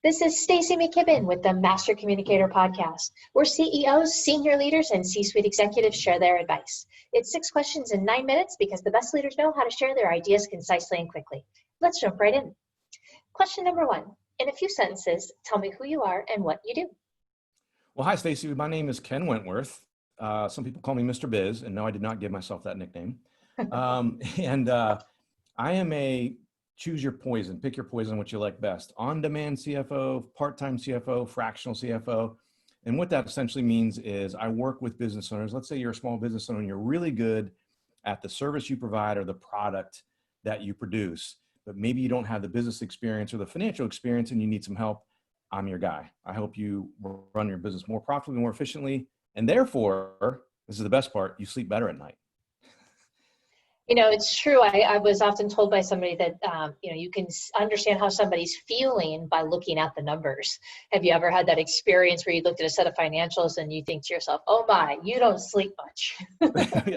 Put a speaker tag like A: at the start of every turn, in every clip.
A: This is Stacy McKibben with the Master Communicator podcast, where CEOs, senior leaders, and C-suite executives share their advice. It's 6 questions in 9 minutes because the best leaders know how to share their ideas concisely and quickly. Let's jump right in. Question number 1. In a few sentences, tell me who you are and what you do.
B: Well, hi, Stacy. My name is Ken Wentworth. Some people call me Mr. Biz, and no, I did not give myself that nickname. I am a choose your poison, pick your poison, what you like best. On-demand CFO, part-time CFO, fractional CFO. And what that essentially means is I work with business owners. Let's say you're a small business owner and you're really good at the service you provide or the product that you produce, but maybe you don't have the business experience or the financial experience and you need some help. I'm your guy. I help you run your business more profitably, more efficiently. And therefore, this is the best part, you sleep better at night.
A: You know, it's true. I was often told by somebody that, you can understand how somebody's feeling by looking at the numbers. Have you ever had that experience where you looked at a set of financials and you think to yourself, oh my, you don't sleep much?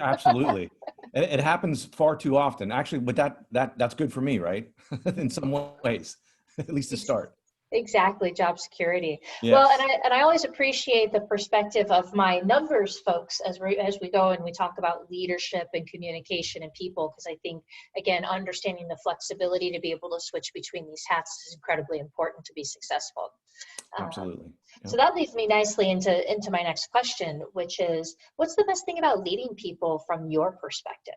B: Absolutely. It happens far too often. Actually, but that's good for me, right? In some ways, at least to start.
A: Exactly, job security.
B: Yes.
A: Well, and I always appreciate the perspective of my numbers folks as we go and we talk about leadership and communication and people, because I think, again, understanding the flexibility to be able to switch between these hats is incredibly important to be successful.
B: Absolutely.
A: Yep. So that leads me nicely into my next question, which is, what's the best thing about leading people from your perspective?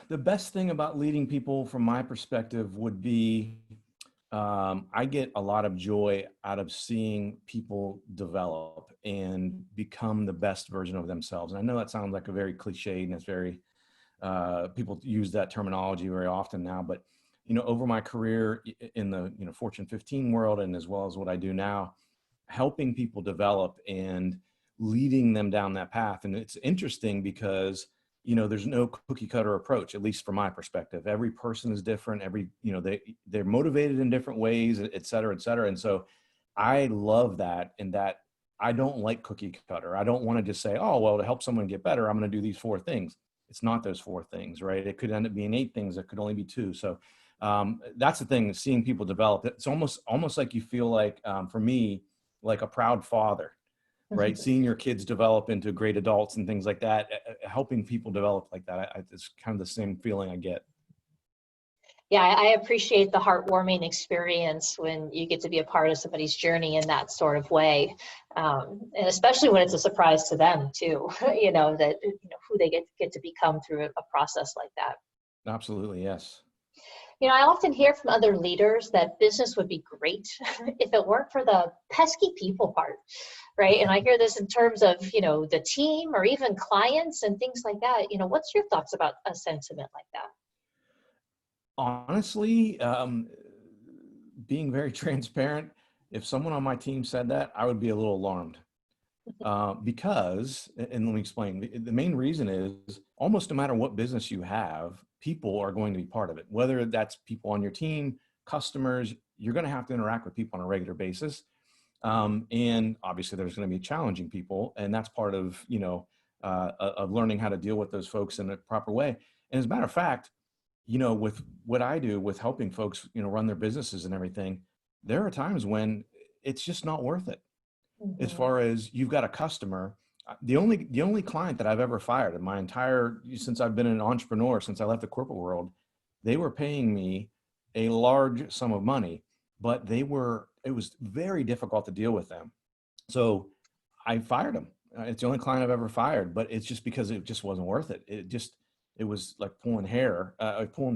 B: The best thing about leading people from my perspective would be I get a lot of joy out of seeing people develop and become the best version of themselves. And I know that sounds like a very cliche and it's very, people use that terminology very often now, but over my career in the, Fortune 15 world, and as well as what I do now, helping people develop and leading them down that path. And it's interesting because there's no cookie cutter approach, at least from my perspective. Every person is different. They're motivated in different ways, et cetera, et cetera. And so I love that, in that I don't like cookie cutter. I don't want to just say, oh, well, to help someone get better, I'm going to do these 4 things. It's not those 4 things, right? It could end up being 8 things. It could only be 2. So that's the thing, seeing people develop. It's almost like you feel like, for me, like a proud father. Right. Seeing your kids develop into great adults and things like that, helping people develop like that. It's kind of the same feeling I get.
A: Yeah, I appreciate the heartwarming experience when you get to be a part of somebody's journey in that sort of way. And especially when it's a surprise to them too, who they get to become through a process like that.
B: Absolutely. Yes.
A: I often hear from other leaders that business would be great if it weren't for the pesky people part, right? And I hear this in terms of, the team or even clients and things like that. What's your thoughts about a sentiment like that?
B: Honestly, being very transparent, if someone on my team said that, I would be a little alarmed. Because, and let me explain, the main reason is almost no matter what business you have, people are going to be part of it. Whether that's people on your team, customers, you're going to have to interact with people on a regular basis. And obviously there's going to be challenging people, and that's part of, of learning how to deal with those folks in a proper way. And as a matter of fact, with what I do with helping folks, run their businesses and everything, there are times when it's just not worth it. Mm-hmm. As far as you've got a customer, the only client that I've ever fired in my since I've been an entrepreneur, since I left the corporate world, they were paying me a large sum of money, but it was very difficult to deal with them. So I fired them. It's the only client I've ever fired, but it's just because it just wasn't worth it. It was like pulling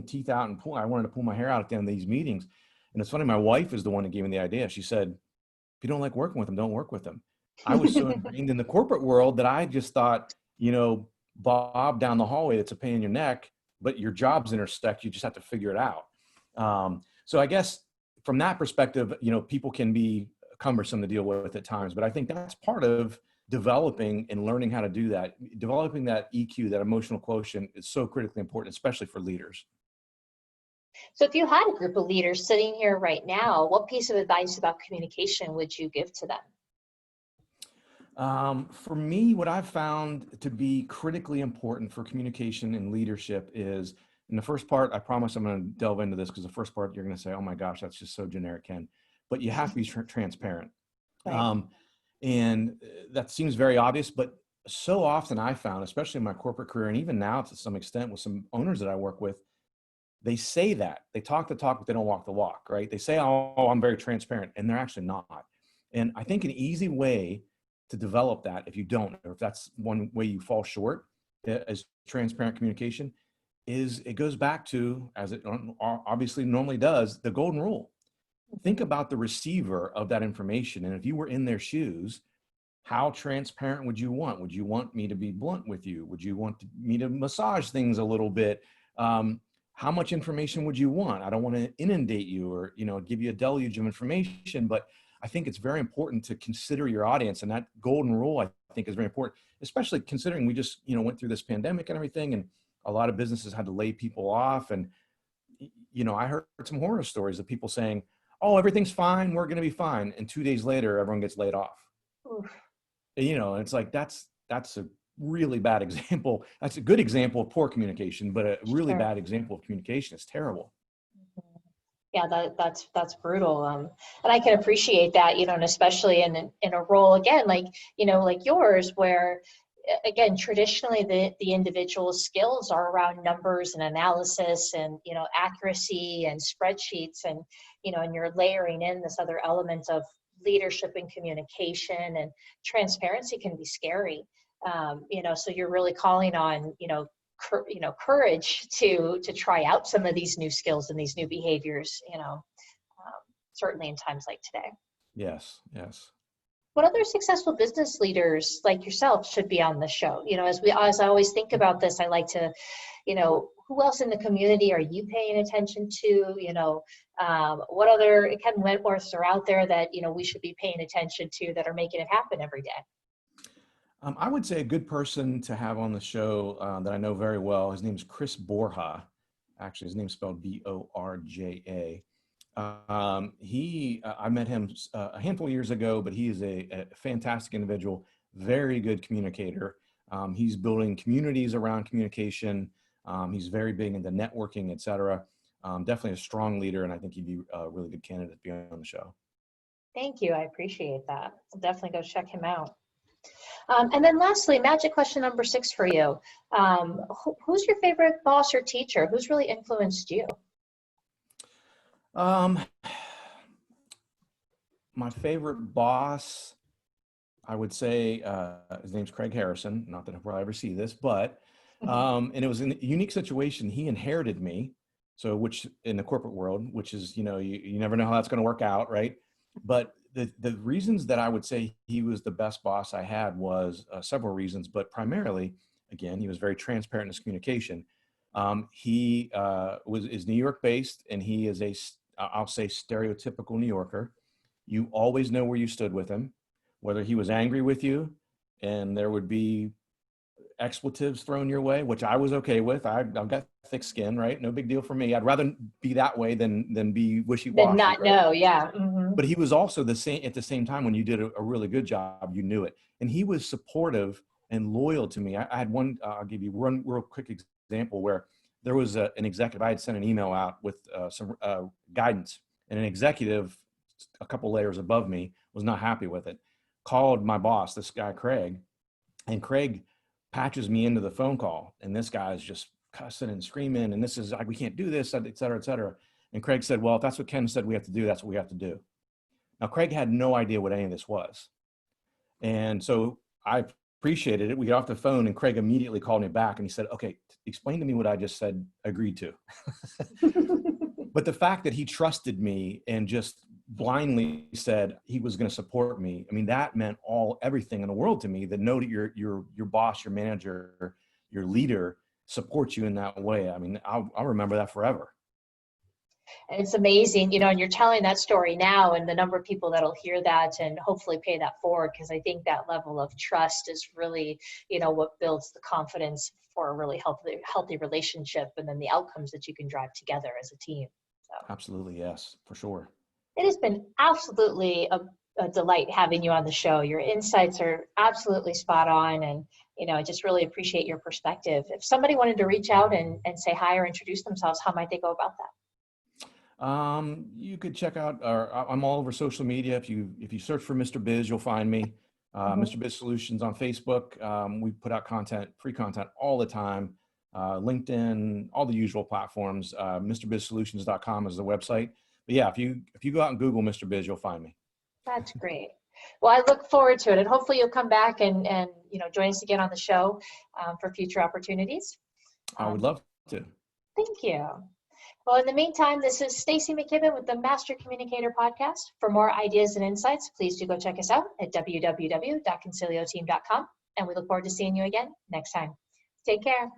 B: teeth out and I wanted to pull my hair out at the end of these meetings. And it's funny, my wife is the one that gave me the idea. She said, if you don't like working with them, don't work with them. I was so ingrained in the corporate world that I just thought, Bob down the hallway, it's a pain in your neck, but your jobs intersect. You just have to figure it out. So I guess from that perspective, people can be cumbersome to deal with at times, but I think that's part of developing and learning how to do that. Developing that EQ, that emotional quotient, is so critically important, especially for leaders.
A: So if you had a group of leaders sitting here right now, what piece of advice about communication would you give to them?
B: For me, what I've found to be critically important for communication and leadership is And the first part, I promise I'm going to delve into this because the first part you're going to say, oh my gosh, that's just so generic, Ken. But you have to be transparent.
A: Right.
B: And that seems very obvious, but so often I found, especially in my corporate career, and even now to some extent with some owners that I work with, they say that. They talk the talk, but they don't walk the walk, right? They say, oh, I'm very transparent, and they're actually not. And I think an easy way to develop that, if you don't, or if that's one way you fall short as transparent communication, is it goes back to, as it obviously normally does, the golden rule. Think about the receiver of that information. And if you were in their shoes, how transparent would you want? Would you want me to be blunt with you? Would you want me to massage things a little bit? How much information would you want? I don't want to inundate you or, give you a deluge of information, but I think it's very important to consider your audience. And that golden rule, I think, is very important, especially considering we just, went through this pandemic and everything, and a lot of businesses had to lay people off. And, I heard some horror stories of people saying, oh, everything's fine, we're going to be fine. And 2 days later, everyone gets laid off.
A: Oof.
B: And it's like, that's a really bad example. That's a good example of poor communication, but a really
A: Sure.
B: bad example of communication. It's terrible.
A: Yeah, that's brutal. And I can appreciate that, and especially in a role again, like yours, where again, traditionally the individual skills are around numbers and analysis and, accuracy and spreadsheets, and, and you're layering in this other element of leadership and communication, and transparency can be scary. So you're really calling on, courage to try out some of these new skills and these new behaviors, certainly in times like today.
B: Yes.
A: What other successful business leaders like yourself should be on the show? As I always think about this, I like to, who else in the community are you paying attention to? What other Ken Wentworths are out there that, we should be paying attention to that are making it happen every day?
B: I would say a good person to have on the show that I know very well, his name is Chris Borja. Actually, his name's spelled Borja. I met him a handful of years ago, but he is a fantastic individual, very good communicator. He's building communities around communication. He's very big into networking, et cetera. Definitely a strong leader, and I think he'd be a really good candidate to be on the show.
A: Thank you. I appreciate that. I'll definitely go check him out. And then lastly, magic question number 6 for you. Who's your favorite boss or teacher? Who's really influenced you?
B: My favorite boss, I would say, his name's Craig Harrison. Not that he'll probably ever see this, but, and it was in a unique situation. He inherited me. So, which in the corporate world, which is, you never know how that's going to work out. Right. But the reasons that I would say he was the best boss I had was several reasons, but primarily, again, he was very transparent in his communication. He is New York based, and he is I'll say stereotypical New Yorker. You always know where you stood with him, whether he was angry with you and there would be expletives thrown your way, which I was okay with. I've got thick skin, right? No big deal for me. I'd rather be that way than be wishy-washy.
A: Did not
B: right?
A: know, yeah. Mm-hmm.
B: But he was also at the same time, when you did a really good job, you knew it. And he was supportive and loyal to me. I had one, I'll give you one real quick example where there was an executive, I had sent an email out with some guidance, and an executive a couple layers above me was not happy with it, called my boss, this guy, Craig, and Craig patches me into the phone call. And this guy is just cussing and screaming. And this is like, we can't do this, et cetera, et cetera. And Craig said, well, if that's what Ken said we have to do, that's what we have to do. Now, Craig had no idea what any of this was. And so I appreciated it. We got off the phone and Craig immediately called me back and he said, okay, explain to me what I just said, agreed to. But the fact that he trusted me and just blindly said he was going to support me, I mean, that meant everything in the world to me, that know that your boss, your manager, your leader supports you in that way. I mean, I'll remember that forever.
A: And it's amazing, and you're telling that story now, and the number of people that'll hear that and hopefully pay that forward, because I think that level of trust is really, what builds the confidence for a really healthy relationship, and then the outcomes that you can drive together as a team. So.
B: Absolutely, yes, for sure.
A: It has been absolutely a delight having you on the show. Your insights are absolutely spot on, and I just really appreciate your perspective. If somebody wanted to reach out and say hi or introduce themselves, how might they go about that?
B: You could check out I'm all over social media. If you search for Mr. Biz, you'll find me. Mr. Biz Solutions on Facebook. We put out free content all the time. LinkedIn, all the usual platforms. MrBizSolutions.com is the website. But yeah, if you go out and Google Mr. Biz, you'll find me.
A: That's great. Well, I look forward to it, and hopefully you'll come back and join us again on the show for future opportunities.
B: I would love to.
A: Thank you. Well, in the meantime, this is Stacy McKibben with the Master Communicator Podcast. For more ideas and insights, please do go check us out at www.concilioteam.com, and we look forward to seeing you again next time. Take care.